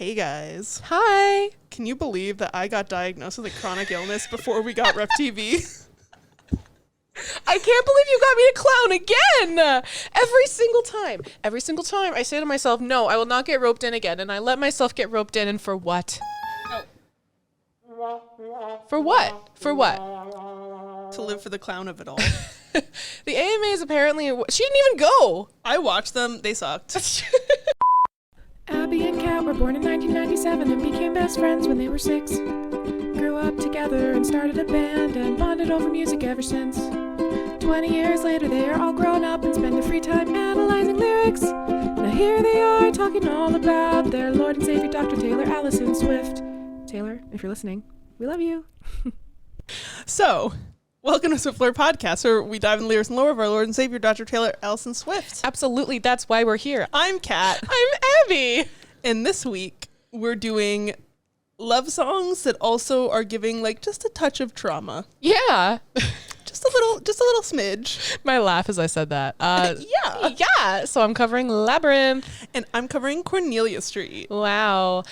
Hey guys. Hi. Can you believe that I got diagnosed with a chronic illness before we got Rep TV? I can't believe you got me to clown again. Every single time I say to myself, no, I will not get roped in again. And I let myself get roped in, and for what? For what? For what? To live for the clown of it all. The AMAs apparently, she didn't even go. I watched them. They sucked. Abby and Kat were born in 1997 and became best friends when they were 6. Grew up together and started a band and bonded over music ever since. 20 years later, they are all grown up and spend their free time analyzing lyrics. Now here they are talking all about their Lord and Savior, Dr. Taylor Allison Swift. Taylor, if you're listening, we love you. So, welcome to Swiftlore Podcast, where we dive in the lyrics and lore of our Lord and Savior, Dr. Taylor Allison Swift. Absolutely, that's why we're here. I'm Kat. I'm Abby. And this week, we're doing love songs that also are giving, like, just a touch of trauma. Yeah. Just a little smidge. My laugh as I said that. Yeah. So I'm covering Labyrinth. And I'm covering Cornelia Street. Wow.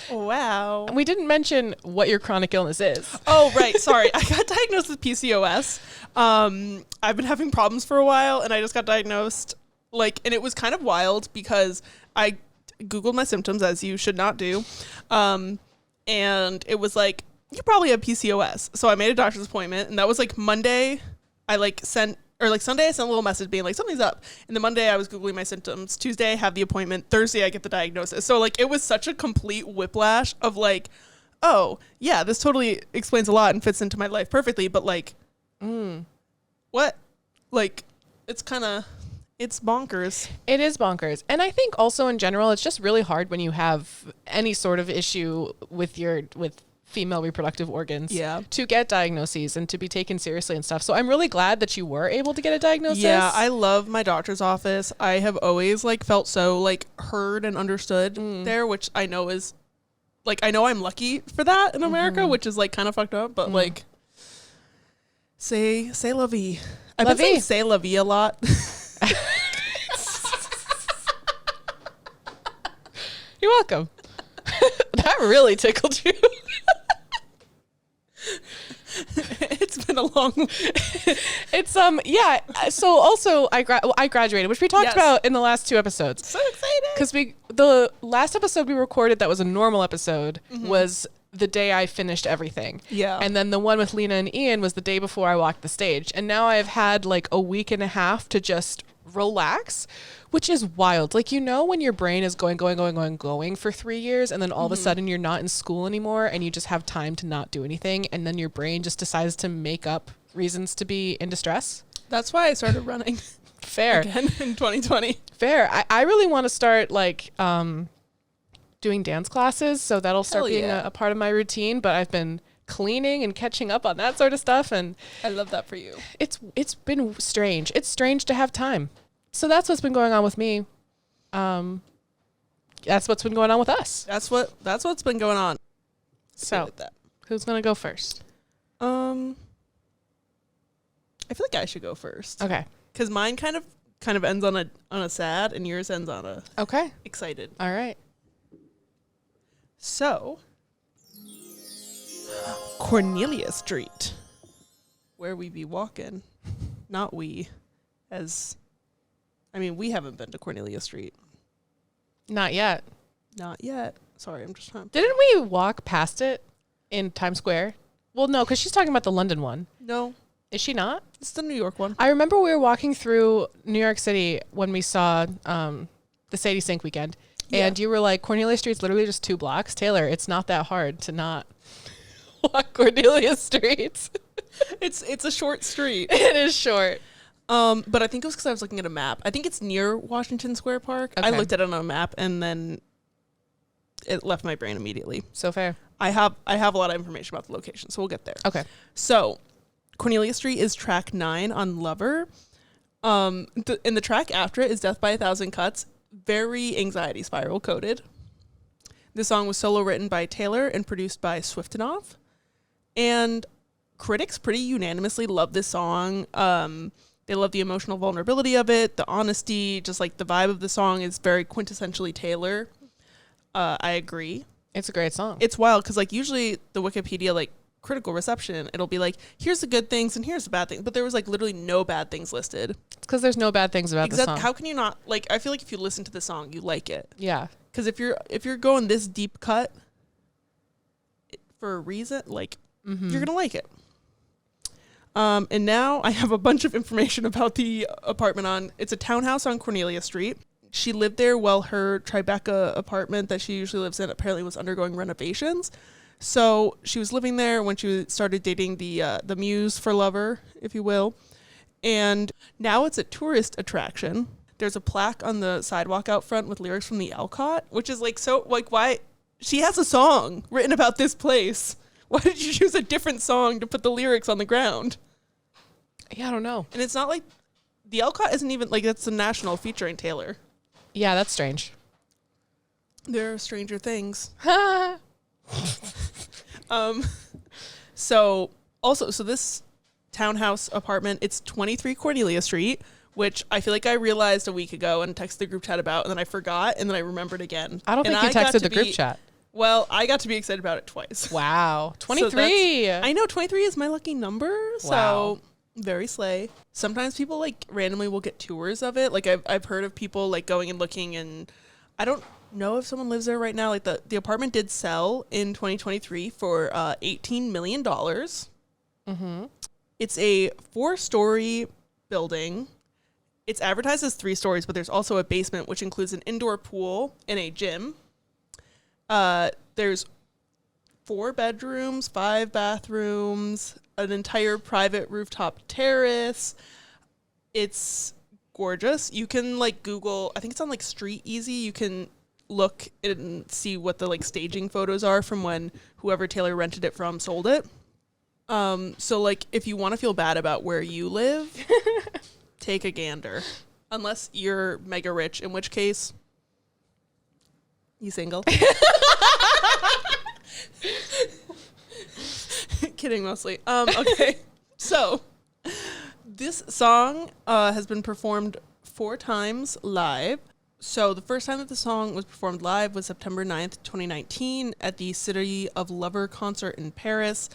We didn't mention what your chronic illness is. Oh, right. Sorry. I got diagnosed with PCOS. I've been having problems for a while, and I just got diagnosed. And it was kind of wild because I Googled my symptoms, as you should not do. And it was like, you probably have PCOS. So I made a doctor's appointment, and that was like Monday. Sunday I sent a little message being like, something's up. And then Monday I was Googling my symptoms. Tuesday I have the appointment. Thursday I get the diagnosis. So it was such a complete whiplash of oh yeah, this totally explains a lot and fits into my life perfectly. But what? It's bonkers. It is bonkers. And I think also in general, it's just really hard when you have any sort of issue with female reproductive organs to get diagnoses and to be taken seriously and stuff. So I'm really glad that you were able to get a diagnosis. Yeah, I love my doctor's office. I have always felt so heard and understood there, which I know is I know I'm lucky for that in America, which is kind of fucked up, but say la vie. I've been saying say la vie a lot. You're welcome. That really tickled you. It's been a long week. It's so also I graduated, which we talked about in the last 2 episodes. So excited. Because the last episode we recorded that was a normal episode was the day I finished everything. Yeah. And then the one with Lena and Ian was the day before I walked the stage. And now I've had a week and a half to just relax, which is wild. When your brain is going for 3 years, and then all of a sudden you're not in school anymore and you just have time to not do anything, and then your brain just decides to make up reasons to be in distress. That's why I started running. Fair. Again in 2020. Fair. I really want to start doing dance classes, so that'll start being a part of my routine, but I've been cleaning and catching up on that sort of stuff, and I love that for you. It's been strange. It's strange to have time. So that's what's been going on with me. That's what's been going on with us. That's what's been going on. So who's gonna go first? I feel like I should go first. Okay. Because mine kind of ends on a sad, and yours ends on a excited. All right. So, Cornelia Street, where we be walking, not we, we haven't been to Cornelia Street. Not yet. Not yet. Sorry, I'm just trying. Didn't we walk past it in Times Square? Well, no, because she's talking about the London one. No. Is she not? It's the New York one. I remember we were walking through New York City when we saw the Sadie Sink weekend. Yeah. And you were like, Cornelia Street's literally just 2 blocks. Taylor, it's not that hard to not walk Cornelia Street. It's a short street. It is short. But I think it was because I was looking at a map. I think it's near Washington Square Park. Okay. I looked at it on a map, and then it left my brain immediately. So fair. I have a lot of information about the location, so we'll get there. Okay. So, Cornelia Street is track 9 on Lover. And the track after it is Death by a Thousand Cuts. Very anxiety spiral coded. This song was solo written by Taylor and produced by Swiftlore. And critics pretty unanimously love this song. They love the emotional vulnerability of it, the honesty, just the vibe of the song is very quintessentially Taylor. I agree. It's a great song. It's wild because like usually the Wikipedia like critical reception, it'll be like, here's the good things and here's the bad things, but there was like literally no bad things listed. It's because there's no bad things about the song. How can you not like? I feel like if you listen to the song, you like it. Yeah. Because if you're going this deep cut for a reason, like you're gonna like it. And now I have a bunch of information about the apartment it's a townhouse on Cornelia Street. She lived there while her Tribeca apartment that she usually lives in apparently was undergoing renovations. So she was living there when she started dating the muse for lover, if you will. And now it's a tourist attraction. There's a plaque on the sidewalk out front with lyrics from the Alcott, which is like, so like, why? She has a song written about this place. Why did you choose a different song to put the lyrics on the ground? Yeah, I don't know. And it's not like the Alcott isn't even like, it's a national featuring Taylor. Yeah, that's strange. There are stranger things. So this townhouse apartment, it's 23 Cornelia Street, which I feel like I realized a week ago and texted the group chat about, and then I forgot, and then I remembered again. I don't think you texted the group chat. Well, I got to be excited about it twice. Wow. 23. So I know 23 is my lucky number. Wow. So very slay. Sometimes people like randomly will get tours of it. Like I've heard of people like going and looking, and I don't know if someone lives there right now. Like the apartment did sell in 2023 for $18 million. Mm-hmm. It's a 4-story building. It's advertised as 3 stories, but there's also a basement, which includes an indoor pool and a gym. There's 4 bedrooms, 5 bathrooms, an entire private rooftop terrace. It's gorgeous. You can like Google, I think it's on like Street Easy. You can look and see what the like staging photos are from when whoever Taylor rented it from sold it. So like if you want to feel bad about where you live, take a gander. Unless you're mega rich, in which case, you single. Kidding mostly. Okay. So this song has been performed 4 times live. So the first time that the song was performed live was September 9th, 2019 at the City of Lover concert in Paris.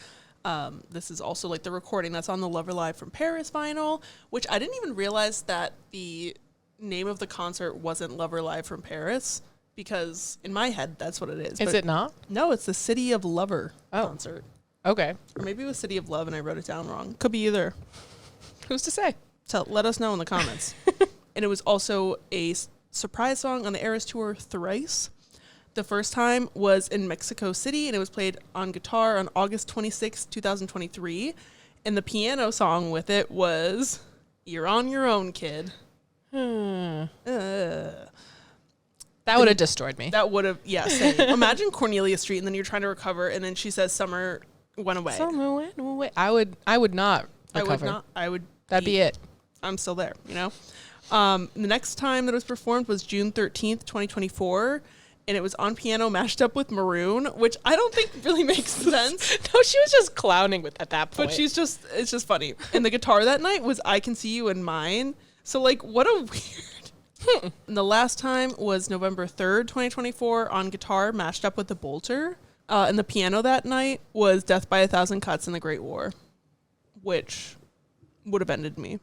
This is also like the recording that's on the Lover Live from Paris vinyl, which I didn't even realize that the name of the concert wasn't Lover Live from Paris, because in my head, that's what it is. Is it not? No, it's the City of Lover concert. Okay. Or maybe it was City of Love and I wrote it down wrong. Could be either. Who's to say? So let us know in the comments. And it was also a surprise song on the Eras Tour thrice. The first time was in Mexico City, and it was played on guitar on August 26, 2023. And the piano song with it was You're on Your Own, Kid. That would have destroyed me. That would have, yeah, same. Imagine Cornelia Street, and then you're trying to recover, and then she says Summer went away. Summer went away. I would not recover. That'd be it. I'm still there, you know? The next time that it was performed was June 13th, 2024. And it was on piano mashed up with Maroon, which I don't think really makes sense. No, she was just clowning at that point. But it's just funny. And the guitar that night was I Can See You in Mine. So like, what a weird. And the last time was November 3rd, 2024 on guitar mashed up with the Bolter. And the piano that night was Death by a Thousand Cuts in the Great War, which would have ended me.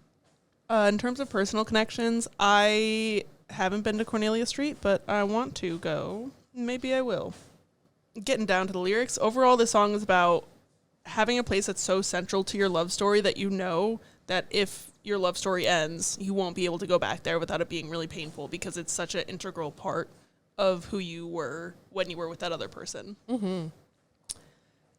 In terms of personal connections, I haven't been to Cornelia Street, but I want to go. Maybe I will. Getting down to the lyrics, overall this song is about having a place that's so central to your love story that you know that if your love story ends, you won't be able to go back there without it being really painful, because it's such an integral part of who you were when you were with that other person. Mm-hmm.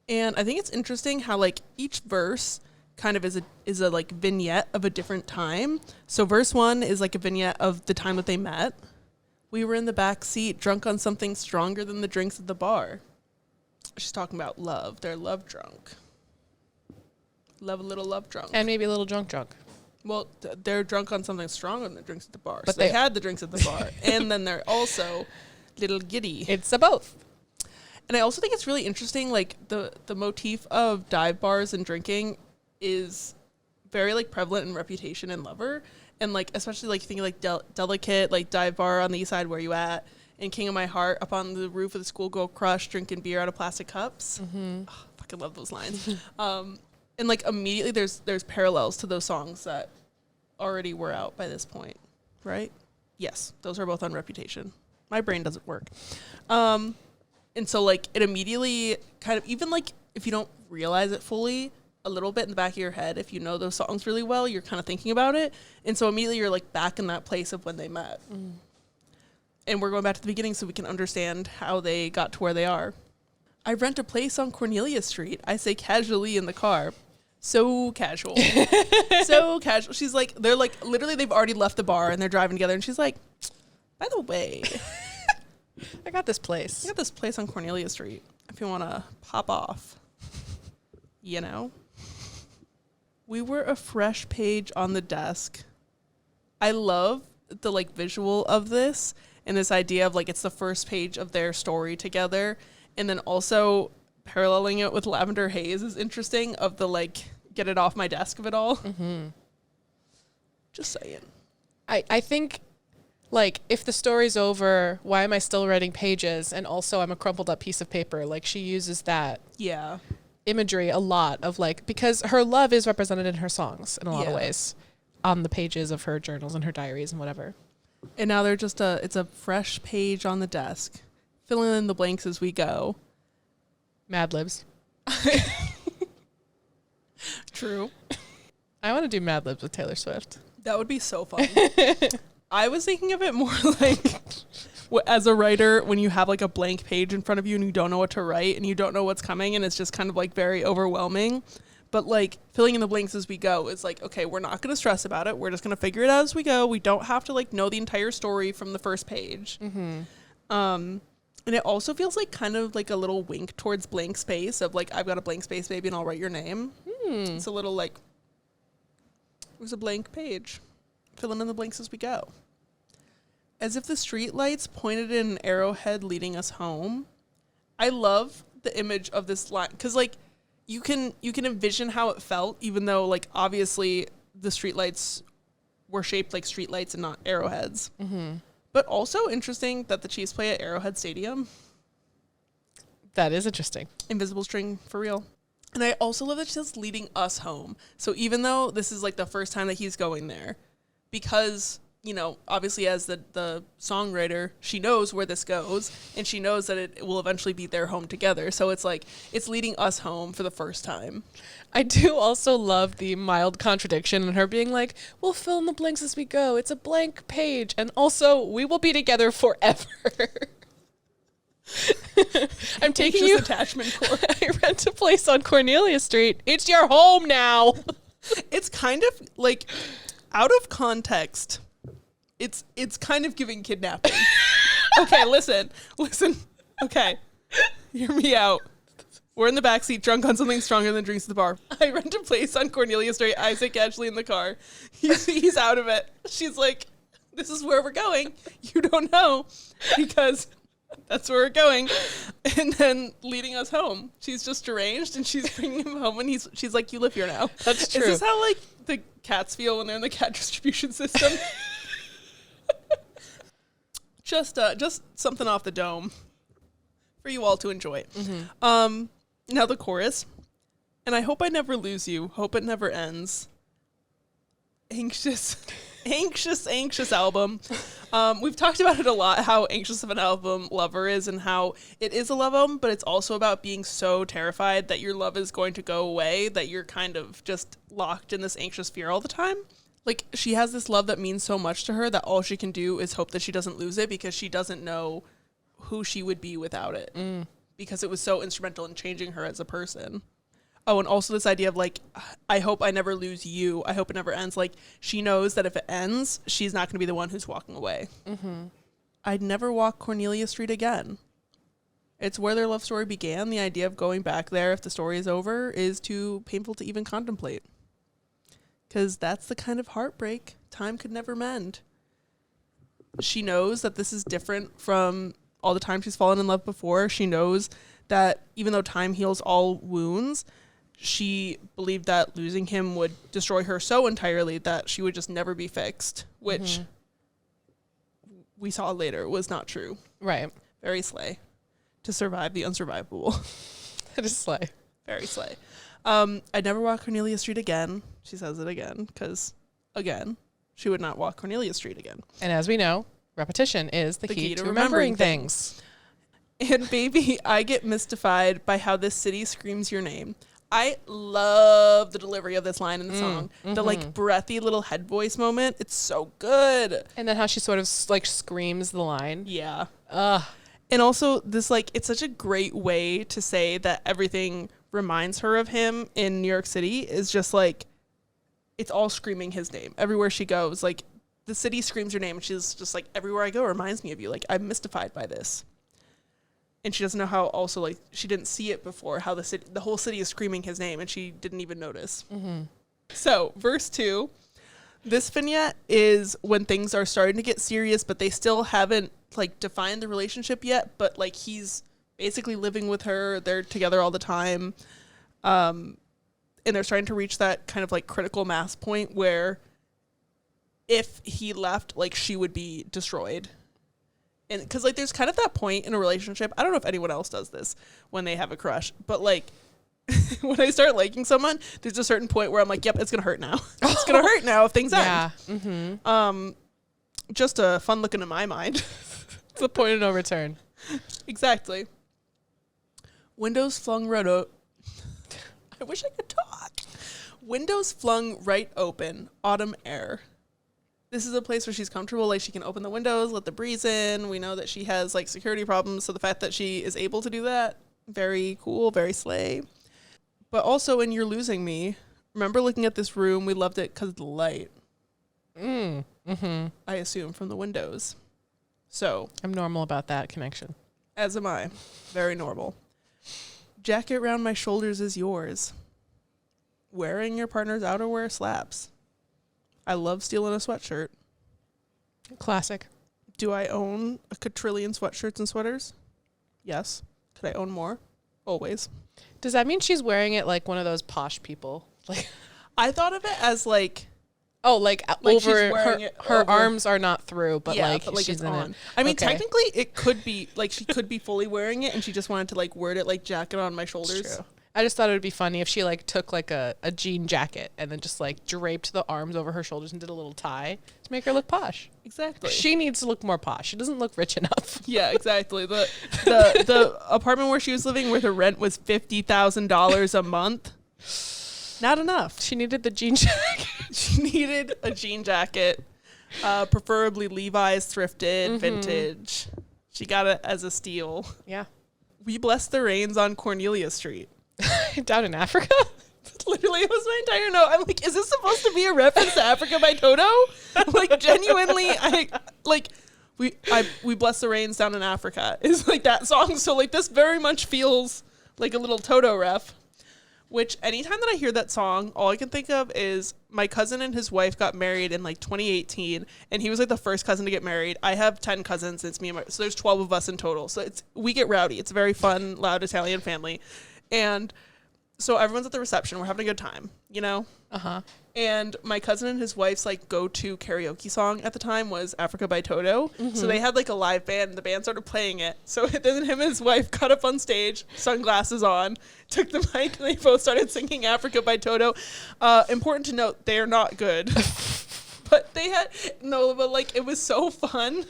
And I think it's interesting how like each verse kind of is a like vignette of a different time. So verse 1 is like a vignette of the time that they met. We were in the back seat, drunk on something stronger than the drinks at the bar. She's talking about love. They're love drunk. Love a little love drunk. And maybe a little drunk. Well, they're drunk on something stronger than the drinks at the bar. But so they had the drinks at the bar. And then they're also little giddy. It's a both. And I also think it's really interesting, like the motif of dive bars and drinking is very like prevalent in Reputation and Lover, and like especially like thinking like Delicate, like dive bar on the east side, where you at, in King of My Heart up on the roof of the schoolgirl crush drinking beer out of plastic cups. Oh, fucking love those lines. And like immediately there's parallels to those songs that already were out by this point, right? Yes, those are both on Reputation. My brain doesn't work. And so like it immediately kind of, even like if you don't realize it fully, a little bit in the back of your head, if you know those songs really well, you're kind of thinking about it. And so immediately you're like back in that place of when they met. And we're going back to the beginning so we can understand how they got to where they are. I rent a place on Cornelia Street. I say casually in the car. So casual. So casual. She's like, they're like, literally they've already left the bar and they're driving together. And she's like, by the way, I got this place. I got this place on Cornelia Street if you want to pop off. You know? We were a fresh page on the desk. I love the like visual of this and this idea of like it's the first page of their story together. And then also paralleling it with Lavender Haze is interesting, of the like get it off my desk of it all. Just saying. I think like if the story's over, why am I still writing pages? And also I'm a crumpled up piece of paper. Like she uses that imagery a lot of like, because her love is represented in her songs in a lot of ways on the pages of her journals and her diaries and whatever. And now they're just it's a fresh page on the desk, filling in the blanks as we go. Mad Libs. True. I want to do Mad Libs with Taylor Swift. That would be so fun. I was thinking of it more like as a writer, when you have like a blank page in front of you and you don't know what to write and you don't know what's coming and it's just kind of like very overwhelming. But like filling in the blanks as we go is like, okay, we're not going to stress about it. We're just going to figure it out as we go. We don't have to like know the entire story from the first page. And it also feels like kind of like a little wink towards blank space of like, I've got a blank space, baby, and I'll write your name. It's a little like, there's a blank page. Filling in the blanks as we go. As if the streetlights pointed in an arrowhead leading us home. I love the image of this line because like you can envision how it felt, even though like obviously the streetlights were shaped like streetlights and not arrowheads. But also interesting that the Chiefs play at Arrowhead Stadium. That is interesting. Invisible string for real. And I also love that she says leading us home. So even though this is like the first time that he's going there, because, you know, obviously as the songwriter, she knows where this goes and she knows that it will eventually be their home together. So it's like, it's leading us home for the first time. I do also love the mild contradiction in her being like, we'll fill in the blanks as we go. It's a blank page. And also, we will be together forever. I'm taking you. Attachment core. I rent a place on Cornelia Street. It's your home now. It's kind of like out of context. It's kind of giving kidnapping. Okay, listen. Okay, hear me out. We're in the backseat, drunk on something stronger than drinks at the bar. I rent a place on Cornelia Street. I sit casually in the car. He's out of it. She's like, this is where we're going. You don't know because that's where we're going. And then leading us home. She's just deranged and she's bringing him home and she's like, you live here now. That's true. Is this how like the cats feel when they're in the cat distribution system? Just something off the dome for you all to enjoy. Now the chorus. And I hope I never lose you. Hope it never ends. Anxious album. We've talked about it a lot, how anxious of an album Lover is and how it is a love album, but it's also about being so terrified that your love is going to go away that you're kind of just locked in this anxious fear all the time. Like, she has this love that means so much to her that all she can do is hope that she doesn't lose it because she doesn't know who she would be without it. Because it was so instrumental in changing her as a person. Oh, and also this idea of like, I hope I never lose you. I hope it never ends. Like, she knows that if it ends, she's not going to be the one who's walking away. I'd never walk Cornelia Street again. It's where their love story began. The idea of going back there if the story is over is too painful to even contemplate. Because that's the kind of heartbreak time could never mend. She knows that this is different from all the time she's fallen in love before. She knows that even though time heals all wounds, she believed that losing him would destroy her so entirely that she would just never be fixed, which we saw later was not true. Right. Very slay. To survive the unsurvivable. That is slay. Very slay. I'd never walk Cornelia Street again. She says it again because, again, she would not walk Cornelia Street again. And as we know, repetition is the key to remembering things. And baby, I get mystified by how this city screams your name. I love the delivery of this line in the song. The like breathy little head voice moment. It's so good. And then how she sort of like screams the line. Yeah. Ugh. And also this like, it's such a great way to say that everything reminds her of him in New York City is just like, it's all screaming his name. Everywhere she goes, like the city screams your name. And she's just like, everywhere I go reminds me of you. Like I'm mystified by this. And she doesn't know how also, like, she didn't see it before, how the whole city is screaming his name, and she didn't even notice. So, verse 2, this vignette is when things are starting to get serious, but they still haven't, like, defined the relationship yet, but, like, he's basically living with her. They're together all the time. And they're starting to reach that kind of, like, critical mass point where if he left, like, she would be destroyed. And because like there's kind of that point in a relationship, I don't know if anyone else does this when they have a crush, but like when I start liking someone, there's a certain point where I'm like, yep, it's gonna hurt now. It's gonna hurt now if things end. Just a fun look into my mind. It's the point of no return. Exactly. Windows flung right open. I wish I could talk. Windows flung right open. Autumn air. This is a place where she's comfortable, like she can open the windows, let the breeze in. We know that she has like security problems, so the fact that she is able to do that, very cool, very slay. But also in You're Losing Me, remember looking at this room, we loved it because of the light. I assume from the windows. So I'm normal about that connection. As am I. Very normal. Jacket round my shoulders is yours. Wearing your partner's outerwear slaps. I love stealing a sweatshirt. Classic. Do I own a quadrillion sweatshirts and sweaters? Yes. Could I own more? Always. Does that mean she's wearing it like one of those posh people? Like, I thought of it as like... Oh, like over her arms are not through, but yeah, like she's it's in on. it. I mean, technically it could be like she could be fully wearing it and she just wanted to like word it like jacket on my shoulders. That's true. I just thought it would be funny if she like took like a jean jacket and then just like draped the arms over her shoulders and did a little tie to make her look posh. Exactly. She needs to look more posh. She doesn't look rich enough. Yeah, exactly. The apartment where she was living where the rent was $50,000 a month. Not enough. She needed the jean jacket. She needed a jean jacket, preferably Levi's thrifted, vintage. She got it as a steal. Yeah. We blessed the rains on Cornelia Street. Down in Africa? Literally, it was my entire note. I'm like, is this supposed to be a reference to Africa by Toto? Like, genuinely, we bless the rains down in Africa is like that song. So like this very much feels like a little Toto ref. Which anytime that I hear that song, all I can think of is my cousin and his wife got married in like 2018, and he was like the first cousin to get married. I have 10 cousins. It's me and so there's 12 of us in total. So we get rowdy. It's a very fun, loud Italian family, and so everyone's at the reception. We're having a good time, you know. And my cousin and his wife's like go-to karaoke song at the time was Africa by Toto. So they had like a live band and the band started playing it. So then him and his wife got up on stage, sunglasses on, took the mic, and they both started singing Africa by Toto. Important to note, they are not good. But like it was so fun.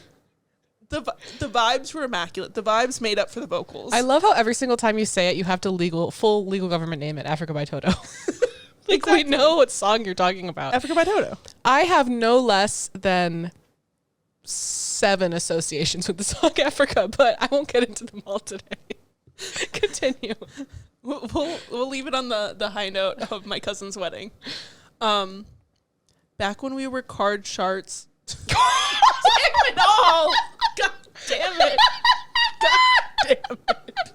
The vibes were immaculate. The vibes made up for the vocals. I love how every single time you say it, you have to full legal government name it, Africa by Toto. Like, exactly. We know what song you're talking about. Africa by Toto. I have no less than 7 associations with the song Africa, but I won't get into them all today. Continue. We'll leave it on the high note of my cousin's wedding. Back when we were card sharks. Damn it all! God damn it! God damn it!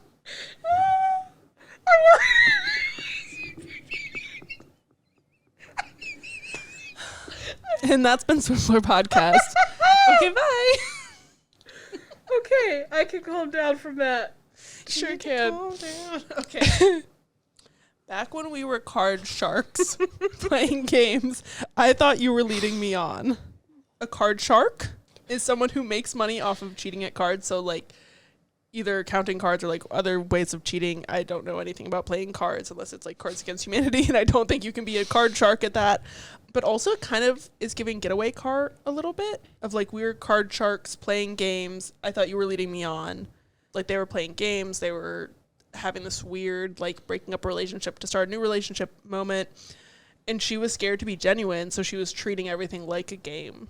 And that's been Swiftlore Podcast. Okay, bye. Okay, I can calm down from that. Sure can. Calm down. Okay. Back when we were card sharks playing games, I thought you were leading me on. A card shark? is someone who makes money off of cheating at cards. So like either counting cards or like other ways of cheating. I don't know anything about playing cards unless it's like Cards Against Humanity, and I don't think you can be a card shark at that. But also it kind of is giving Getaway Car a little bit of like weird card sharks playing games. I thought you were leading me on. Like they were playing games, they were having this weird like breaking up a relationship to start a new relationship moment, and she was scared to be genuine, so she was treating everything like a game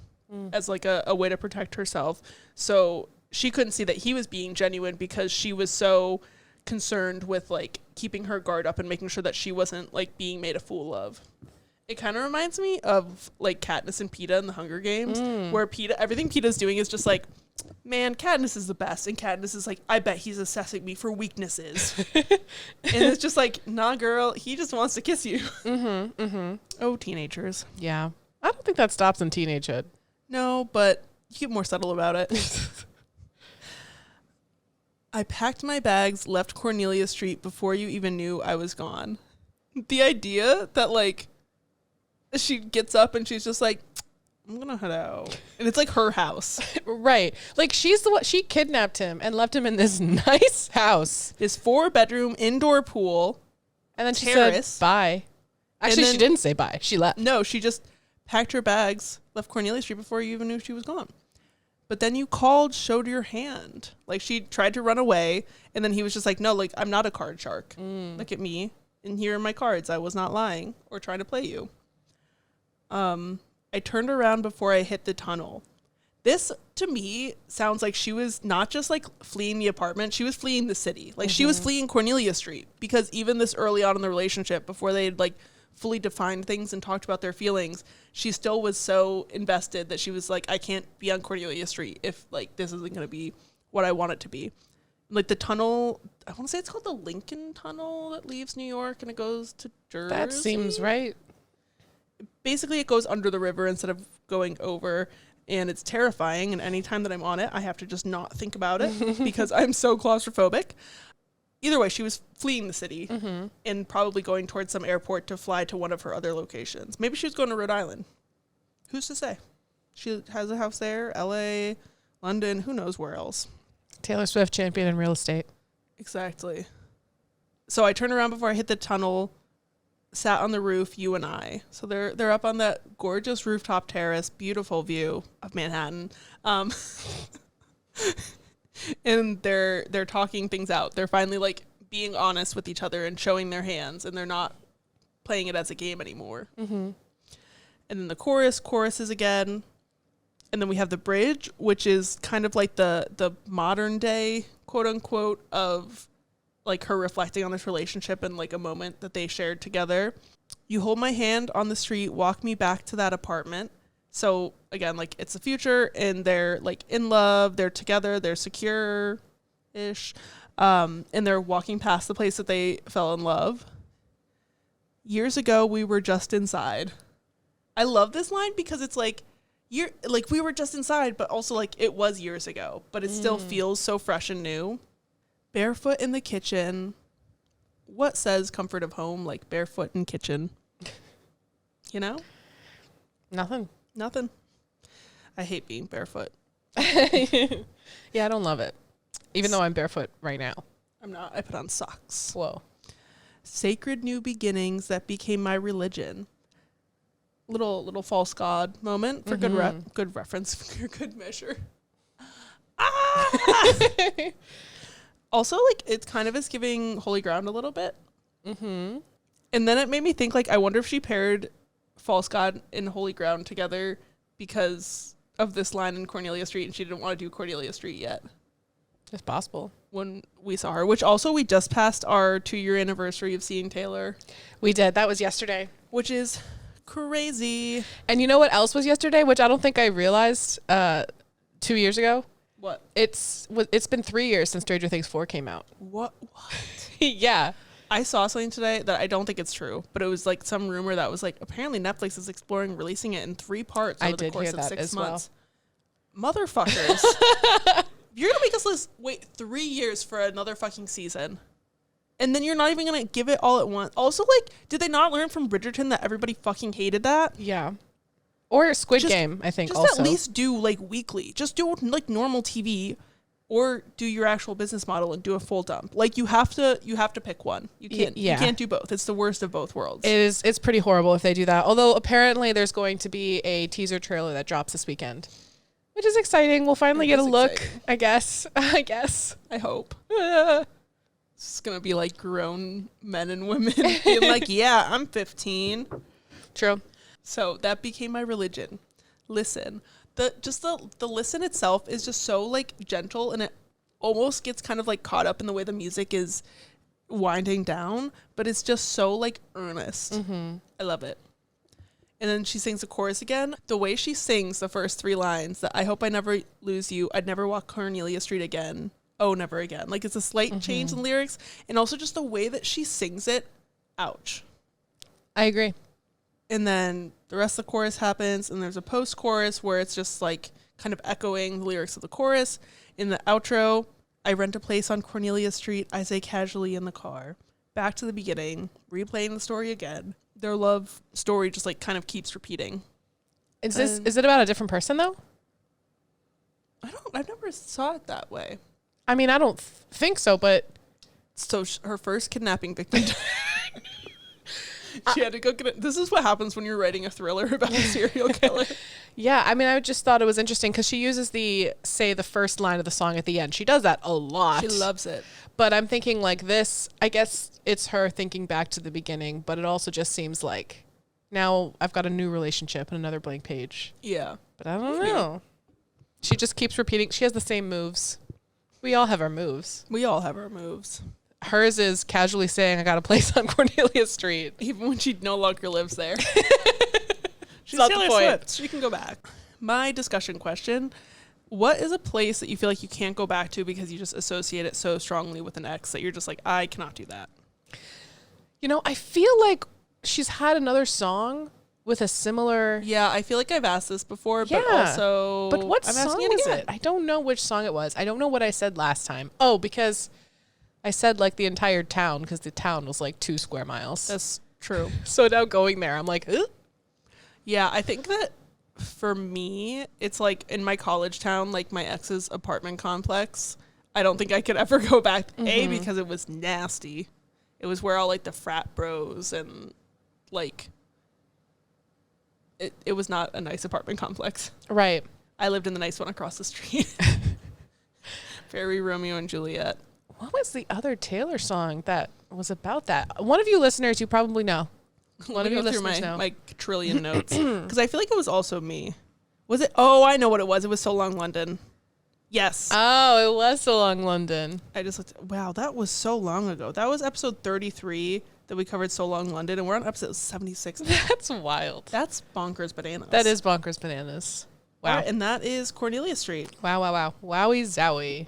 as like a way to protect herself. So she couldn't see that he was being genuine because she was so concerned with like keeping her guard up and making sure that she wasn't like being made a fool of. It kind of reminds me of like Katniss and Peeta in the Hunger Games, where everything Peeta's doing is just like, man, Katniss is the best. And Katniss is like, I bet he's assessing me for weaknesses. And it's just like, nah, girl, he just wants to kiss you. Oh, teenagers. Yeah. I don't think that stops in teenagehood. No, but you get more subtle about it. I packed my bags, left Cornelia Street before you even knew I was gone. The idea that like she gets up and she's just like, I'm gonna head out, and it's like her house. Right, like she's the one, she kidnapped him and left him in this nice house, this 4-bedroom indoor pool, and then she terrace. said bye. Actually, she didn't say bye, she left. No, she just packed her bags, left Cornelia Street before you even knew she was gone. But then you called, showed your hand. Like she tried to run away, and then he was just like, no, like I'm not a card shark. Look at me, and here are my cards. I was not lying or trying to play you. I turned around before I hit the tunnel. This, to me, sounds like she was not just like fleeing the apartment, she was fleeing the city. Like she was fleeing Cornelia Street, because even this early on in the relationship, before they had like fully defined things and talked about their feelings, she still was so invested that she was like, I can't be on Cornelia Street if like this isn't going to be what I want it to be. Like the tunnel, I want to say it's called the Lincoln Tunnel that leaves New York and it goes to Jersey. That seems right. Basically, it goes under the river instead of going over, and it's terrifying. And anytime that I'm on it, I have to just not think about it because I'm so claustrophobic. Either way, she was fleeing the city and probably going towards some airport to fly to one of her other locations. Maybe she was going to Rhode Island. Who's to say? She has a house there, LA, London, who knows where else. Taylor Swift, champion in real estate. Exactly. So I turned around before I hit the tunnel, sat on the roof, you and I. So they're up on that gorgeous rooftop terrace, beautiful view of Manhattan. And they're talking things out. They're finally like being honest with each other and showing their hands, and they're not playing it as a game anymore. And then the choruses again. And then we have the bridge, which is kind of like the modern day, quote unquote, of like her reflecting on this relationship and like a moment that they shared together. You hold my hand on the street, walk me back to that apartment. So again, like it's the future and they're like in love, they're together, they're secure-ish. And they're walking past the place that they fell in love. Years ago, we were just inside. I love this line because it's like, we were just inside, but also like it was years ago, but it still feels so fresh and new. Barefoot in the kitchen. What says comfort of home like barefoot in kitchen? You know? Nothing. I hate being barefoot. Yeah, I don't love it. Even though I'm barefoot right now. I'm not. I put on socks. Whoa. Sacred new beginnings that became my religion. Little false god moment for good reference, for good measure. Also, like, it kind of is giving Holy Ground a little bit. And then it made me think, like, I wonder if she paired False God and Holy Ground together because of this line in Cornelia Street, and she didn't want to do Cornelia Street yet. It's possible. When we saw her, which also we just passed our 2-year anniversary of seeing Taylor. We did. That was yesterday. Which is crazy. And you know what else was yesterday, which I don't think I realized 2 years ago? What? It's been 3 years since Stranger Things 4 came out. What? Yeah. I saw something today that I don't think it's true, but it was like some rumor that was like apparently Netflix is exploring releasing it in 3 parts over the course of 6 months. Motherfuckers. You're going to make us wait 3 years for another fucking season. And then you're not even going to give it all at once. Also, like, did they not learn from Bridgerton that everybody fucking hated that? Yeah. Or Squid Game, I think, just also. At least do, like, weekly. Just do, like, normal TV, or do your actual business model and do a full dump. Like, you have to pick one. You can't do both. It's the worst of both worlds. It's pretty horrible if they do that. Although, apparently, there's going to be a teaser trailer that drops this weekend, which is exciting. We'll finally get a look, exciting. I guess. I hope. It's going to be, like, grown men and women being like, yeah, I'm 15. True. So that became my religion. Listen. The listen itself is just so, like, gentle, and it almost gets kind of, like, caught up in the way the music is winding down, but it's just so, like, earnest. Mm-hmm. I love it. And then she sings the chorus again. The way she sings the first 3 lines, that I hope I never lose you, I'd never walk Cornelia Street again, oh, never again. Like, it's a slight change in lyrics, and also just the way that she sings it, ouch. I agree. And then the rest of the chorus happens, and there's a post-chorus where it's just, like, kind of echoing the lyrics of the chorus. In the outro, I rent a place on Cornelia Street, I say casually in the car. Back to the beginning, replaying the story again. Their love story just, like, kind of keeps repeating. Is it about a different person, though? I never saw it that way. I mean, I don't think so, but... So her first kidnapping victim... She had to go get it. This is what happens when you're writing a thriller about a serial killer. Yeah, I mean, I just thought it was interesting because she uses the first line of the song at the end. She does that a lot. She loves it. But I'm thinking, like, this, I guess it's her thinking back to the beginning, but it also just seems like now I've got a new relationship and another blank page. Yeah. But I don't know. She just keeps repeating. She has the same moves. We all have our moves. Hers is casually saying, I got a place on Cornelia Street. Even when she no longer lives there. She's not the point. Swift. She can go back. My discussion question, what is a place that you feel like you can't go back to because you just associate it so strongly with an ex that you're just like, I cannot do that? You know, I feel like she's had another song with a similar... Yeah, I feel like I've asked this before, but also... But what song was it? I don't know which song it was. I don't know what I said last time. Oh, because... I said, like, the entire town because the town was, like, 2 square miles. That's true. So now going there, I'm like, ugh. Yeah, I think that for me, it's, like, in my college town, like, my ex's apartment complex. I don't think I could ever go back, A, because it was nasty. It was where all, like, the frat bros and, like, it was not a nice apartment complex. Right. I lived in the nice one across the street. Very Romeo and Juliet. What was the other Taylor song that was about that? One of you listeners, you probably know. One of you listeners know. My trillion notes. Because I feel like it was also me. Was it? Oh, I know what it was. It was So Long London. Yes. Oh, it was So Long London. I just looked. Wow, that was so long ago. That was episode 33 that we covered So Long London, and we're on episode 76 now. That's wild. That's bonkers bananas. That is bonkers bananas. Wow. Right, and that is Cornelia Street. Wow. Wowie zowie.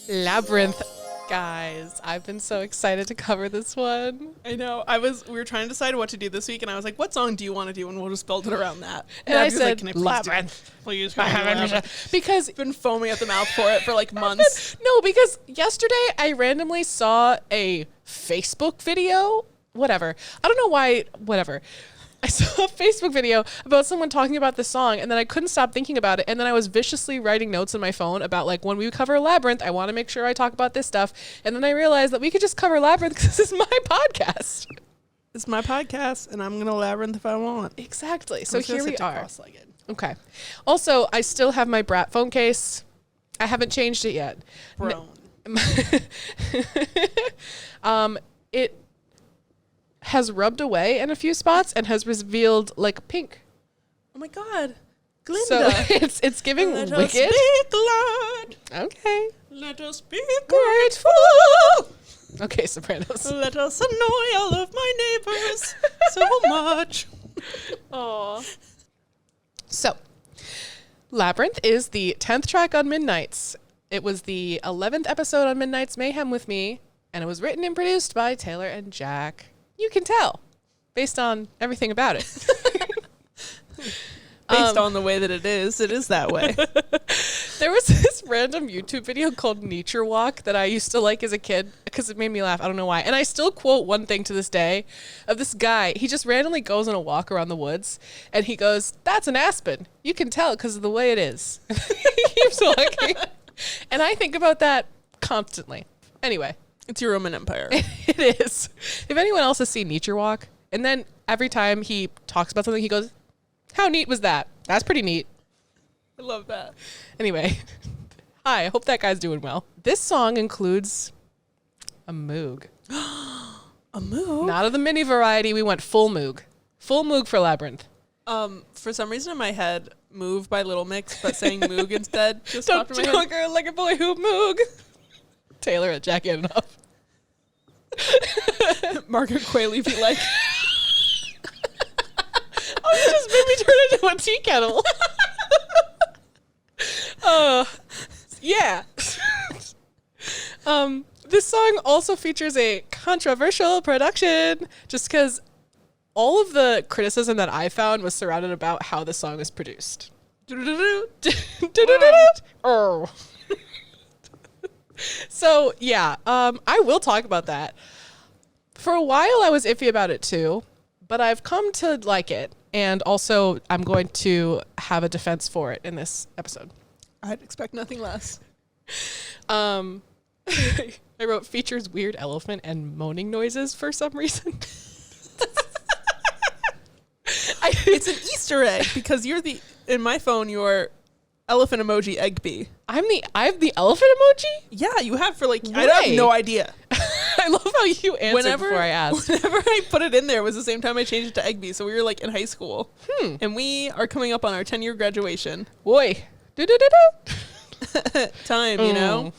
Labyrinth. Guys, I've been so excited to cover this one. I know. We were trying to decide what to do this week, and I was like, what song do you want to do? And we'll just build it around that. And I said, like, can I Labyrinth. Please Labyrinth. Because I've been foaming at the mouth for it for like months. No, because yesterday I randomly saw a Facebook video. Whatever. I don't know why. Whatever. I saw a Facebook video about someone talking about this song, and then I couldn't stop thinking about it. And then I was viciously writing notes on my phone about, like, when we cover Labyrinth, I want to make sure I talk about this stuff. And then I realized that we could just cover Labyrinth because this is my podcast. It's my podcast, and I'm going to Labyrinth if I want. Exactly. So here we are. Okay. Also, I still have my Brat phone case. I haven't changed it yet. Bro. It has rubbed away in a few spots and has revealed like pink. Oh my God. Glinda. So it's giving Let wicked. Us speak, Lord. Okay. Let us be grateful. Okay, Sopranos. Let us annoy all of my neighbors so much. Aw. So, Labyrinth is the 10th track on Midnights. It was the 11th episode on Midnight's Mayhem with me, and it was written and produced by Taylor and Jack. You can tell, based on everything about it. Based on the way that it is that way. There was this random YouTube video called Nature Walk that I used to like as a kid because it made me laugh. I don't know why. And I still quote one thing to this day of this guy. He just randomly goes on a walk around the woods and he goes, "That's an aspen. You can tell because of the way it is." He keeps walking. And I think about that constantly. Anyway. It's your Roman Empire. It is. If anyone else has seen Nature Walk, and then every time he talks about something, he goes, "How neat was that? That's pretty neat." I love that. Anyway, hi, I hope that guy's doing well. This song includes a moog. A moog? Not of the mini variety. We went full moog. Full moog for Labyrinth. For some reason in my head, Move by Little Mix, but saying moog instead just Don't popped in my head. girl like a boy who moog. Taylor at Jack Enough. Margaret Qualley be like, "Oh, you just made me turn into a tea kettle." Yeah. This song also features a controversial production just because all of the criticism that I found was surrounded about how the song is produced. Oh. So, yeah, I will talk about that. For a while, I was iffy about it too, but I've come to like it. And also, I'm going to have a defense for it in this episode. I'd expect nothing less. I wrote features weird elephant and moaning noises for some reason. It's an Easter egg because in my phone, you're elephant emoji egg bee. I have the elephant emoji? Yeah, you have for like, Right. I have no idea. I love how you answered before I asked. Whenever I put it in there, it was the same time I changed it to egg bee. So we were like in high school. And we are coming up on our 10-year graduation. Boy. Time, you know?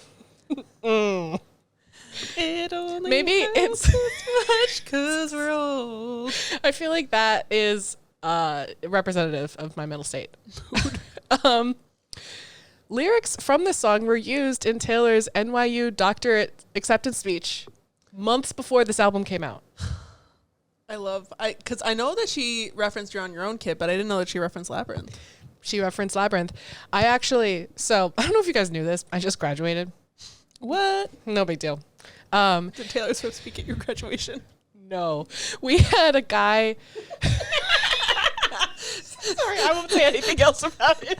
It only maybe it's much because we're old. I feel like that is representative of my mental state. Lyrics from this song were used in Taylor's NYU doctorate acceptance speech months before this album came out. Because I know that she referenced You're on Your Own Kid, but I didn't know that she referenced Labyrinth. She referenced Labyrinth. I don't know if you guys knew this. I just graduated. What? No big deal. Did Taylor Swift speak at your graduation? No. We had a guy. Sorry, I won't say anything else about it.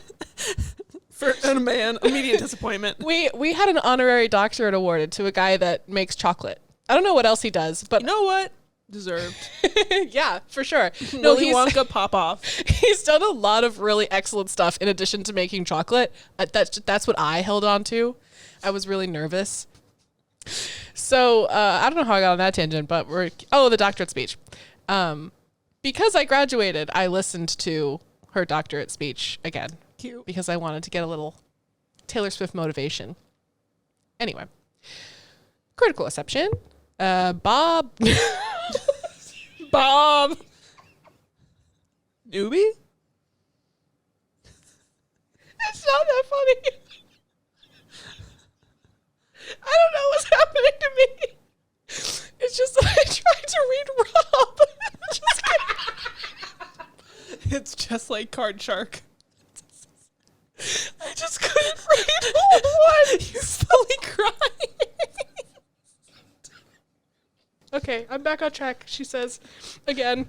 For a man, immediate disappointment. We had an honorary doctorate awarded to a guy that makes chocolate. I don't know what else he does, but you know what? Deserved. Yeah, for sure. No, Willy Wonka pop off. He's done a lot of really excellent stuff in addition to making chocolate. That's what I held on to. I was really nervous. So I don't know how I got on that tangent, but the doctorate speech. Because I graduated, I listened to her doctorate speech again. Cute. Because I wanted to get a little Taylor Swift motivation. Anyway, critical exception. Bob. Bob. Newbie? It's not that funny. I don't know what's happening to me. It's just that I tried to read Rob. It's just like Card Shark. I just couldn't read one. You're fully crying. Okay, I'm back on track. She says, again,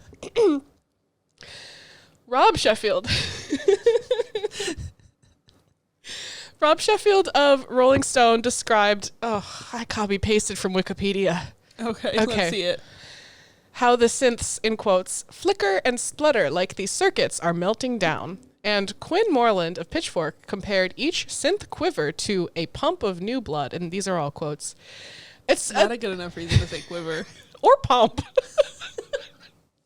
Rob Sheffield. Rob Sheffield of Rolling Stone described, I copy-pasted from Wikipedia. Okay, let's see it. How the synths, in quotes, flicker and splutter like these circuits are melting down. And Quinn Moreland of Pitchfork compared each synth quiver to a pump of new blood. And these are all quotes. It's not a good enough reason to say quiver. Or pump.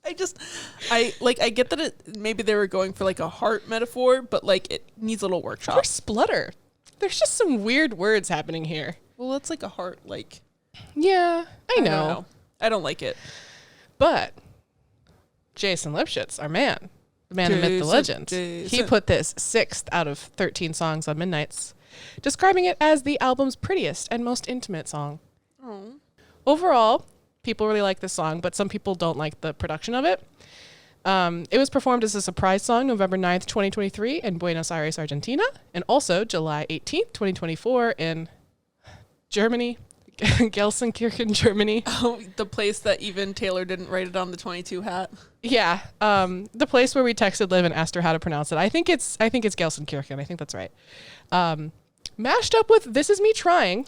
I get that maybe they were going for like a heart metaphor, but like it needs a little workshop. Or splutter. There's just some weird words happening here. Well, it's like a heart, like. Yeah, I know. I don't like it. But Jason Lipschitz, our man, the man, the myth, the legend, he put this 6th out of 13 songs on Midnights, describing it as the album's prettiest and most intimate song. Overall, people really like this song, but some people don't like the production of it. It was performed as a surprise song November 9th, 2023 in Buenos Aires, Argentina, and also July 18th, 2024 in Germany, Gelsenkirchen, Germany. Oh, the place that even Taylor didn't write it on the 22 hat. Yeah, the place where we texted Liv and asked her how to pronounce it. I think it's Gelsenkirchen. I think that's right. Mashed up with This Is Me Trying.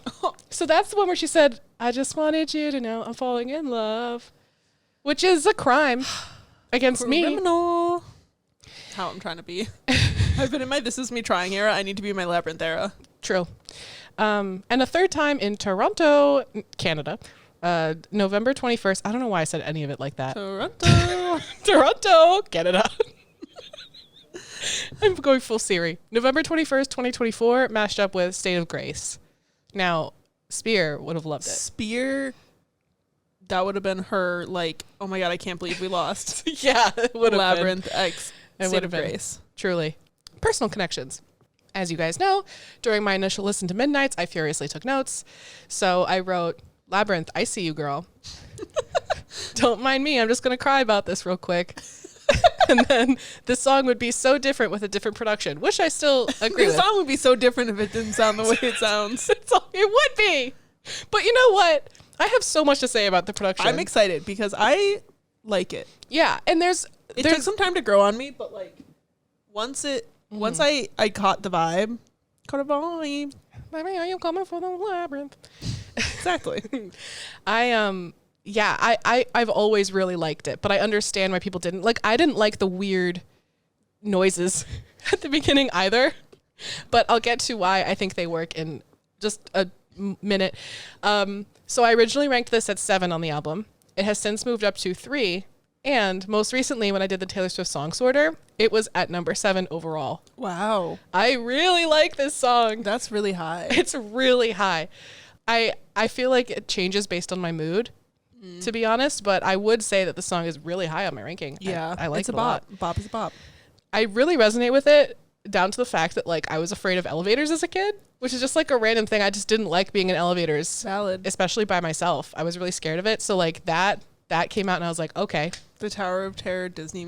So that's the one where she said, I just wanted you to know I'm falling in love, which is a crime against me. Criminal. How I'm trying to be. I've been in my This Is Me Trying era. I need to be in my Labyrinth era. True. And a third time in Toronto, Canada, November 21st. I don't know why I said any of it like that. Toronto, Canada. I'm going full Siri. November 21st, 2024, mashed up with State of Grace. Now, Spear would have loved it. Spear, that would have been her, like, oh my God, I can't believe we lost. Yeah, it would have Labyrinth been. X State of Grace. Truly. Personal connections. As you guys know, during my initial listen to Midnights, I furiously took notes. So I wrote, Labyrinth, I see you, girl. Don't mind me. I'm just going to cry about this real quick. And then the song would be so different with a different production, which I still agree with. The song would be so different if it didn't sound the way it sounds. It would be. But you know what? I have so much to say about the production. I'm excited because I like it. Yeah. And there's took some time to grow on me, but like once I caught the vibe. Baby, are you coming for the labyrinth? Exactly. I've always really liked it, but I understand why people didn't. Like, I didn't like the weird noises at the beginning either, but I'll get to why I think they work in just a minute. So I originally ranked this at 7 on the album. It has since moved up to 3, and most recently when I did the Taylor Swift song sorter, it was at number 7 overall. Wow. I really like this song. That's really high. It's really high. I feel like it changes based on my mood. To be honest, but I would say that the song is really high on my ranking. Yeah, I like it's it a lot. Bop is a bop. I really resonate with it down to the fact that like I was afraid of elevators as a kid, which is just like a random thing. I just didn't like being in elevators. Valid. Especially by myself. I was really scared of it. So like that came out and I was like, okay. The Tower of Terror Disney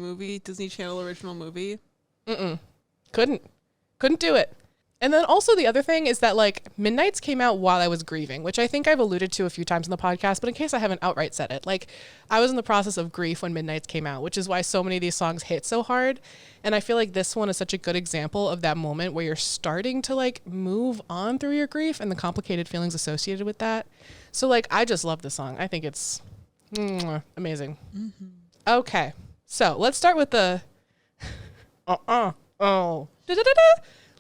Channel original movie. Couldn't do it. And then also the other thing is that like Midnights came out while I was grieving, which I think I've alluded to a few times in the podcast, but in case I haven't outright said it, like I was in the process of grief when Midnights came out, which is why so many of these songs hit so hard. And I feel like this one is such a good example of that moment where you're starting to like move on through your grief and the complicated feelings associated with that. So like, I just love this song. I think it's amazing. Mm-hmm. Okay. So let's start with the,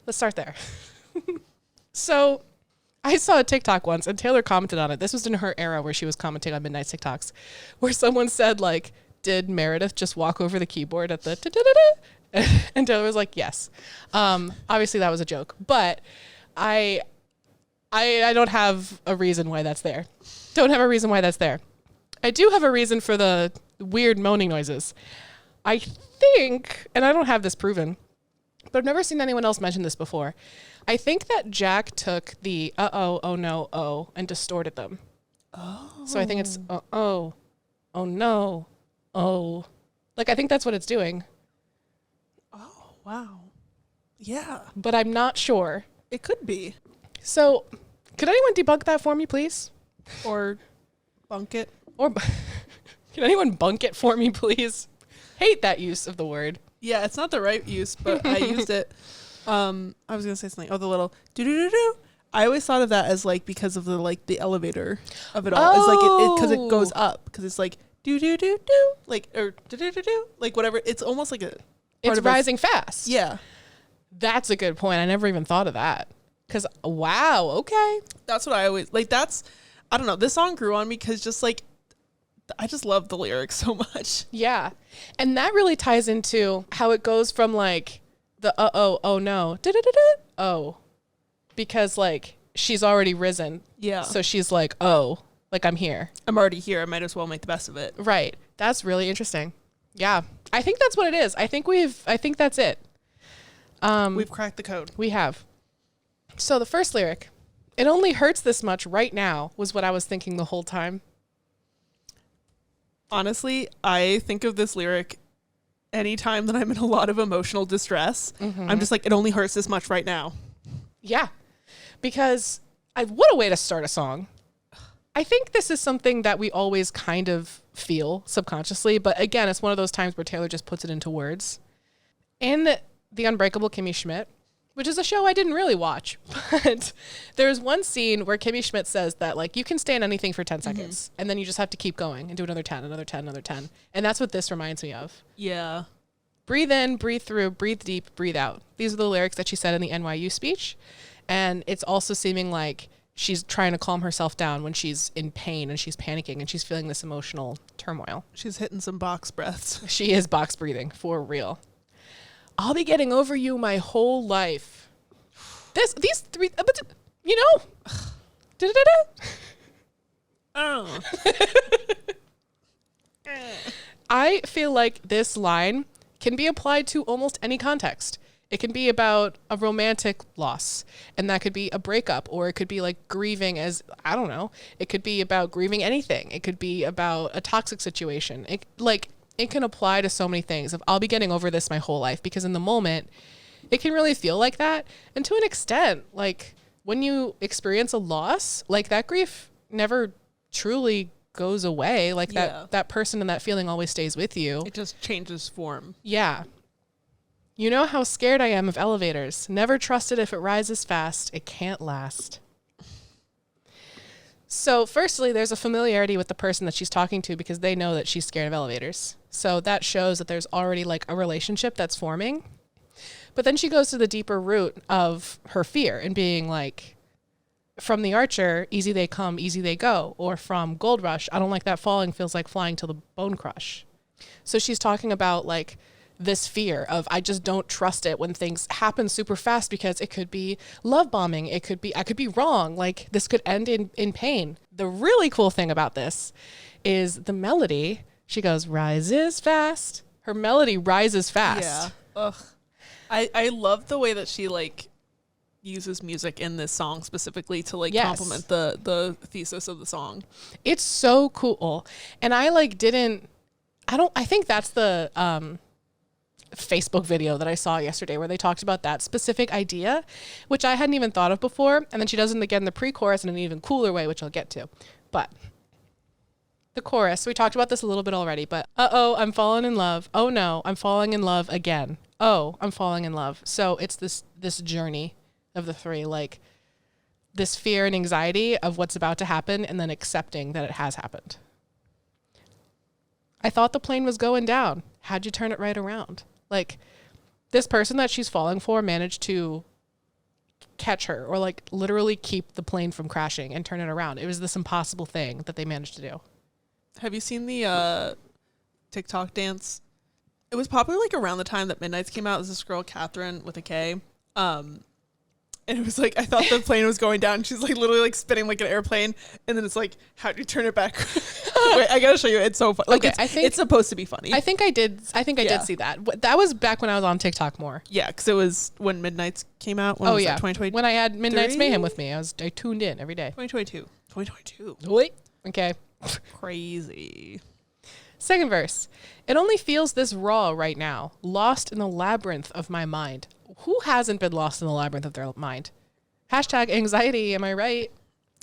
Let's start there. So I saw a TikTok once and Taylor commented on it. This was in her era where she was commenting on Midnight TikToks, where someone said like, did Meredith just walk over the keyboard at the and Taylor was like, yes. Obviously that was a joke, but I don't have a reason why that's there. Don't have a reason why that's there. I do have a reason for the weird moaning noises. I think, and I don't have this proven, but I've never seen anyone else mention this before. I think that Jack took the oh no, oh, and distorted them. Oh. So I think it's oh no, oh. Like, I think that's what it's doing. Oh, wow. Yeah. But I'm not sure. It could be. So, could anyone debunk that for me, please? Or bunk it. Or can anyone bunk it for me, please? Hate that use of the word. Yeah, it's not the right use, but I used it. I was gonna say something. Oh, the little do. I always thought of that as like because of the elevator of it all. Oh. It's like because it goes up because it's like do like or do like whatever. It's almost like a. It's rising fast. Yeah, that's a good point. I never even thought of that. Because wow, okay. That's what I always like. I don't know. This song grew on me because just like. I just love the lyrics so much. Yeah. And that really ties into how it goes from like the oh no, oh, because like she's already risen. Yeah. So she's like, oh, like I'm here. I'm already here. I might as well make the best of it. Right. That's really interesting. Yeah. I think that's what it is. I think that's it. We've cracked the code. We have. So the first lyric, it only hurts this much right now, was what I was thinking the whole time. Honestly, I think of this lyric anytime that I'm in a lot of emotional distress, I'm just like, it only hurts this much right now. Yeah. Because what a way to start a song. I think this is something that we always kind of feel subconsciously, but again, it's one of those times where Taylor just puts it into words. In The Unbreakable Kimmy Schmidt, which is a show I didn't really watch, but there's one scene where Kimmy Schmidt says that, like, you can stay in anything for 10 seconds, and then you just have to keep going and do another 10, another 10, another 10. And that's what this reminds me of. Yeah. Breathe in, breathe through, breathe deep, breathe out. These are the lyrics that she said in the NYU speech. And it's also seeming like she's trying to calm herself down when she's in pain and she's panicking and she's feeling this emotional turmoil. She's hitting some box breaths. She is box breathing, for real. I'll be getting over you my whole life. These three, but you know, Oh. I feel like this line can be applied to almost any context. It can be about a romantic loss, and that could be a breakup, or it could be like grieving as, I don't know, it could be about grieving anything. It could be about a toxic situation. It can apply to so many things. I'll be getting over this my whole life, because in the moment, it can really feel like that. And to an extent, like when you experience a loss, like that grief never truly goes away. Like that person and that feeling always stays with you. It just changes form. Yeah. You know how scared I am of elevators. Never trust it if it rises fast. It can't last. So firstly, there's a familiarity with the person that she's talking to because they know that she's scared of elevators. So that shows that there's already like a relationship that's forming. But then she goes to the deeper root of her fear and being like, from the Archer, easy they come, easy they go. Or from Gold Rush, I don't like that falling, feels like flying till the bone crush. So she's talking about like this fear of, I just don't trust it when things happen super fast, because it could be love bombing. I could be wrong. Like this could end in pain. The really cool thing about this is the melody. She goes, rises fast. Her melody rises fast. Yeah. Ugh. I love the way that she like uses music in this song specifically to like complement the thesis of the song. It's so cool. And I think that's the Facebook video that I saw yesterday where they talked about that specific idea, which I hadn't even thought of before. And then she does it again in the pre-chorus in an even cooler way, which I'll get to. But the chorus, we talked about this a little bit already, but uh-oh, I'm falling in love. Oh no, I'm falling in love again. Oh, I'm falling in love. So it's this journey of the three, like this fear and anxiety of what's about to happen and then accepting that it has happened. I thought the plane was going down. How'd you turn it right around? Like this person that she's falling for managed to catch her, or like literally keep the plane from crashing and turn it around. It was this impossible thing that they managed to do. Have you seen the TikTok dance? It was popular like around the time that Midnight's came out. It was this girl, Catherine, with a K. And it was like, I thought the plane was going down. She's like literally like spinning like an airplane. And then it's like, how do you turn it back? Wait, I gotta show you. It's so funny. Like, okay, it's supposed to be funny. I think I did see that. That was back when I was on TikTok more. Yeah, because it was when Midnight's came out. When was that, 2020? When I had Midnight's Mayhem with me. I tuned in every day. 2022. Wait. Okay. Crazy. Second verse. It only feels this raw right now, lost in the labyrinth of my mind. Who hasn't been lost in the labyrinth of their mind? Hashtag anxiety, am I right?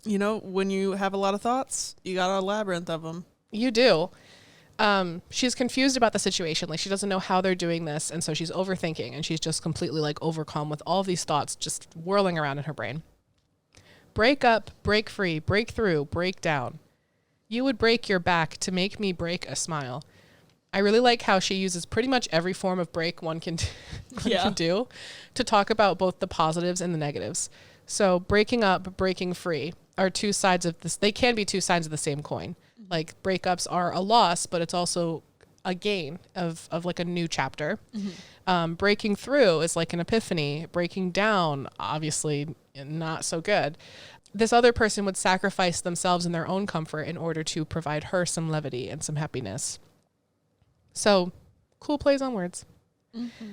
You know, when you have a lot of thoughts, you got a labyrinth of them. You do. She's confused about the situation. Like she doesn't know how they're doing this. And so she's overthinking and she's just completely like overcome with all these thoughts just whirling around in her brain. Break up, break free, break through, break down. You would break your back to make me break a smile. I really like how she uses pretty much every form of break one can do to talk about both the positives and the negatives. So breaking up, breaking free are two sides of this. They can be two sides of the same coin. Mm-hmm. Like breakups are a loss, but it's also a gain of like a new chapter. Mm-hmm. Breaking through is like an epiphany. Breaking down, obviously not so good. This other person would sacrifice themselves and their own comfort in order to provide her some levity and some happiness. So, cool plays on words. Mm-hmm.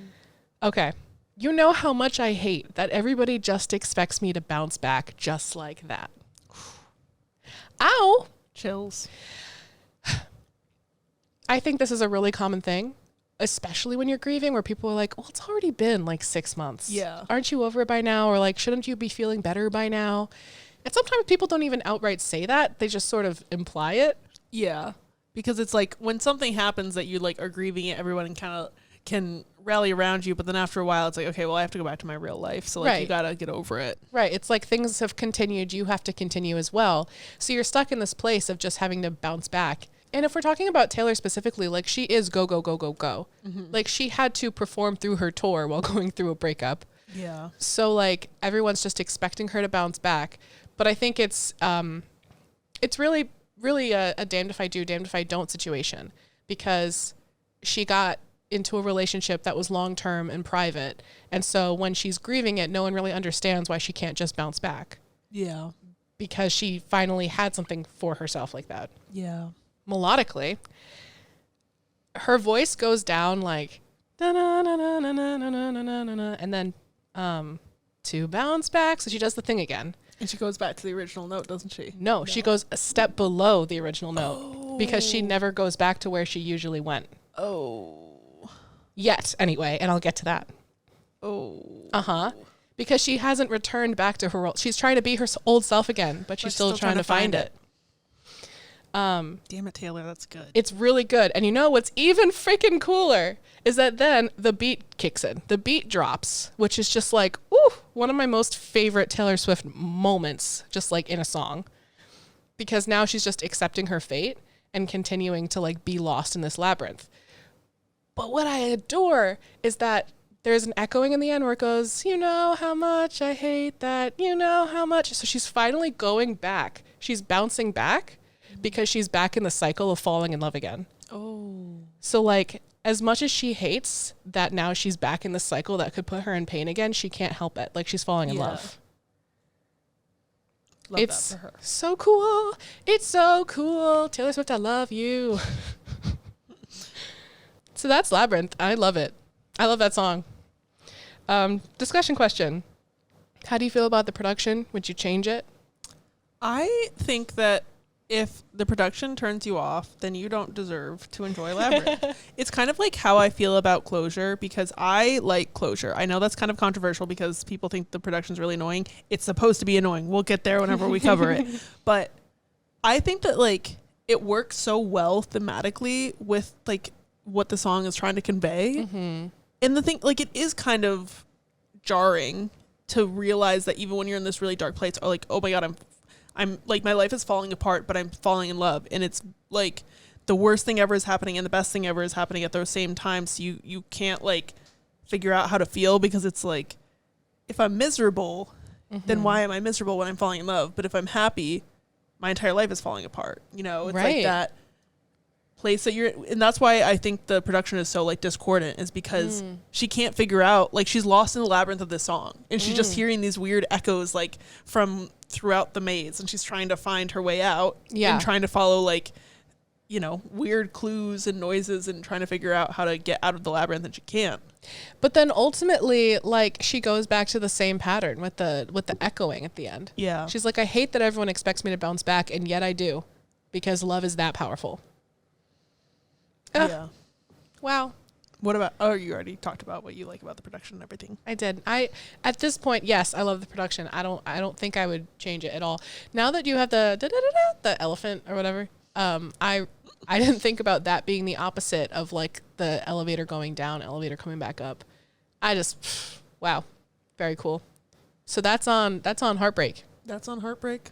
Okay. You know how much I hate that everybody just expects me to bounce back just like that. Ow! Chills. I think this is a really common thing. especially when you're grieving, where people are like, well, it's already been like 6 months. Yeah. Aren't you over it by now? Or like, shouldn't you be feeling better by now? And sometimes people don't even outright say that. They just sort of imply it. Yeah. Because it's like when something happens that you like are grieving it, everyone kind of can rally around you. But then after a while, it's like, okay, well, I have to go back to my real life. So like you got to get over it. Right. It's like things have continued. You have to continue as well. So you're stuck in this place of just having to bounce back. And if we're talking about Taylor specifically, like she is go, go, go, go, go. Mm-hmm. Like she had to perform through her tour while going through a breakup. Yeah. So like everyone's just expecting her to bounce back. But I think it's really, really a damned if I do, damned if I don't situation, because she got into a relationship that was long-term and private. And so when she's grieving it, no one really understands why she can't just bounce back. Yeah. Because she finally had something for herself like that. Yeah. Melodically, her voice goes down like and then to bounce back. So she does the thing again. And she goes back to the original note, doesn't she? No, she goes a step below the original note because she never goes back to where she usually went. Oh. Yet, anyway, and I'll get to that. Oh. Uh-huh. Because she hasn't returned back to her. She's trying to be her old self again, but she's still trying to find it. Damn it, Taylor, that's good. It's really good. And you know what's even freaking cooler is that then the beat kicks in. The beat drops, which is just like, ooh, one of my most favorite Taylor Swift moments, just like in a song. Because now she's just accepting her fate and continuing to like be lost in this labyrinth. But what I adore is that there's an echoing in the end where it goes, you know how much I hate that, you know how much. So she's finally going back. She's bouncing back because she's back in the cycle of falling in love again. Oh. So like, as much as she hates that now she's back in the cycle that could put her in pain again, she can't help it. Like she's falling in love. Love it's that for her. So cool. It's so cool. Taylor Swift, I love you. So that's Labyrinth. I love it. I love that song. Discussion question. How do you feel about the production? Would you change it? I think that if the production turns you off, then you don't deserve to enjoy Labyrinth. It's kind of like how I feel about Closure, because I like Closure. I know that's kind of controversial because people think the production's really annoying. It's supposed to be annoying. We'll get there whenever we cover it. But I think that like it works so well thematically with like what the song is trying to convey. Mm-hmm. And the thing, like, it is kind of jarring to realize that even when you're in this really dark place, or like, oh my God, I'm like, my life is falling apart, but I'm falling in love. And it's like the worst thing ever is happening and the best thing ever is happening at those same times. So you can't like figure out how to feel, because it's like, if I'm miserable, then why am I miserable when I'm falling in love? But if I'm happy, my entire life is falling apart. You know, it's like that place that you're, and that's why I think the production is so like discordant, is because she can't figure out, like, she's lost in the labyrinth of this song, and she's just hearing these weird echoes like from throughout the maze, and she's trying to find her way out and trying to follow like, you know, weird clues and noises and trying to figure out how to get out of the labyrinth, and she can't. But then ultimately, like, she goes back to the same pattern with the echoing at the end. Yeah. She's like, I hate that everyone expects me to bounce back, and yet I do, because love is that powerful. Yeah. Wow. What about, oh, you already talked about what you like about the production and everything. I did. At this point, yes, I love the production. I don't think I would change it at all. Now that you have the elephant or whatever, I didn't think about that being the opposite of like the elevator going down, elevator coming back up. I just, wow, very cool. So that's on Heartbreak. That's on Heartbreak.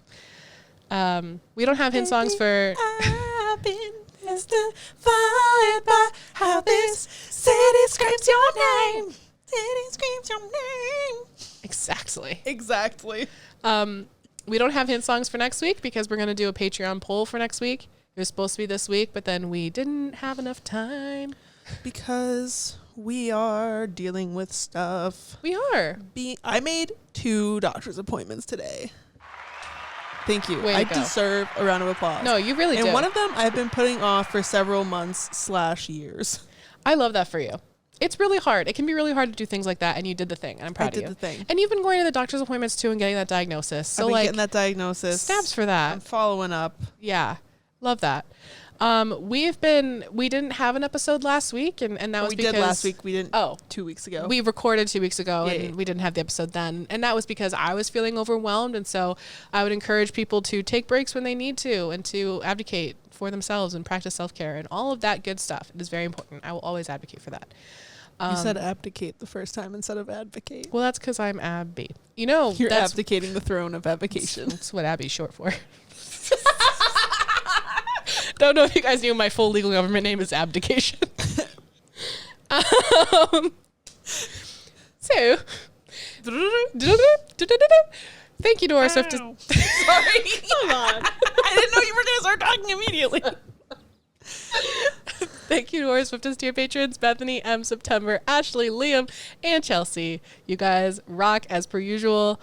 We don't have hint songs for. I've been mystified by how this city screams your name. City screams your name. Exactly. We don't have hint songs for next week because we're going to do a Patreon poll for next week. It was supposed to be this week, but then we didn't have enough time. Because we are dealing with stuff. We are. I made 2 doctor's appointments today. Thank you. I deserve a round of applause. No, you really do. And one of them I've been putting off for several months / years. I love that for you. It's really hard. It can be really hard to do things like that, and you did the thing. And I'm proud of you. I did the thing. And you've been going to the doctor's appointments too and getting that diagnosis. So I've been like getting that diagnosis. Snaps for that. I'm following up. Yeah. Love that. We didn't have an episode last week, and that was because... We did last week. We didn't 2 weeks ago. We recorded 2 weeks ago, and we didn't have the episode then. And that was because I was feeling overwhelmed, and so I would encourage people to take breaks when they need to and to advocate for themselves and practice self-care and all of that good stuff. It is very important. I will always advocate for that. You said abdicate the first time instead of advocate. Well, that's because I'm Abby. You know, you're abdicating the throne of avocation. That's what Abby's short for. Don't know if you guys knew my full legal government name is abdication. So, thank you to our Swift. Sorry, come on. I didn't know you were going to start talking immediately. Thank you to our Swiftest tier patrons, Bethany, M, September, Ashley, Liam, and Chelsea. You guys rock as per usual.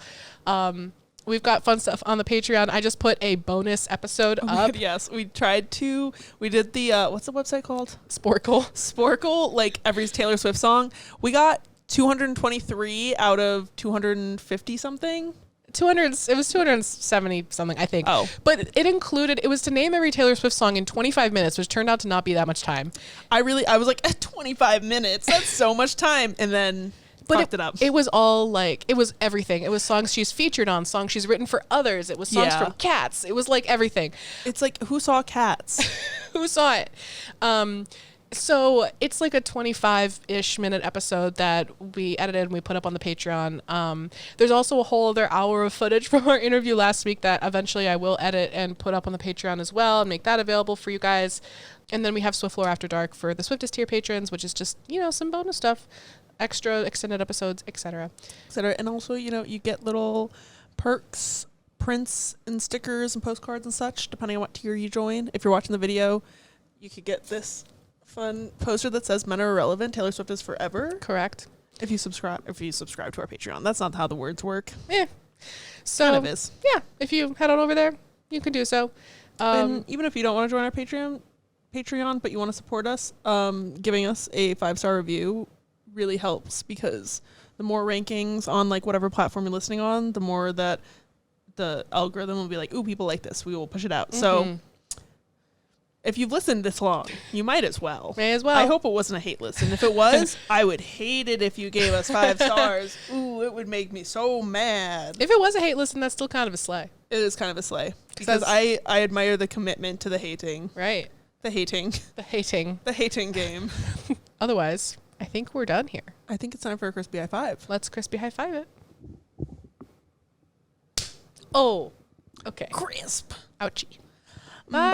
We've got fun stuff on the Patreon. I just put a bonus episode up. God, yes, we did the, what's the website called? Sporkle, like every Taylor Swift song. We got 223 out of 250 something. It was 270 something, I think. Oh. But it was to name every Taylor Swift song in 25 minutes, which turned out to not be that much time. I was like, 25 minutes, that's so much time. And then fucked it up. It was all like, it was everything. It was songs she's featured on, songs she's written for others. It was songs from Cats. It was like everything. It's like, who saw Cats? Who saw it? So it's like a 25-ish minute episode that we edited and we put up on the Patreon. There's also a whole other hour of footage from our interview last week that eventually I will edit and put up on the Patreon as well and make that available for you guys. And then we have Swiftlore After Dark for the Swiftest tier patrons, which is just, some bonus stuff, extra extended episodes, etc. And also, you get little perks, prints and stickers and postcards and such, depending on what tier you join. If you're watching the video, you could get this fun poster that says "Men are irrelevant. Taylor Swift is forever." Correct. If you subscribe to our Patreon, that's not how the words work. Yeah. So kind of is. Yeah. If you head on over there, you can do so. And even if you don't want to join our Patreon, but you want to support us, giving us a 5-star review really helps, because the more rankings on like whatever platform you're listening on, the more that the algorithm will be like, "Ooh, people like this. We will push it out." Mm-hmm. So. If you've listened this long, you might as well. May as well. I hope it wasn't a hate listen. If it was, I would hate it if you gave us 5 stars. Ooh, it would make me so mad. If it was a hate listen, that's still kind of a slay. It is kind of a slay. Because I admire the commitment to the hating. Right. The hating. The hating. The hating game. Otherwise, I think we're done here. I think it's time for a crispy high five. Let's crispy high five it. Oh. Okay. Crisp. Ouchie. Bye.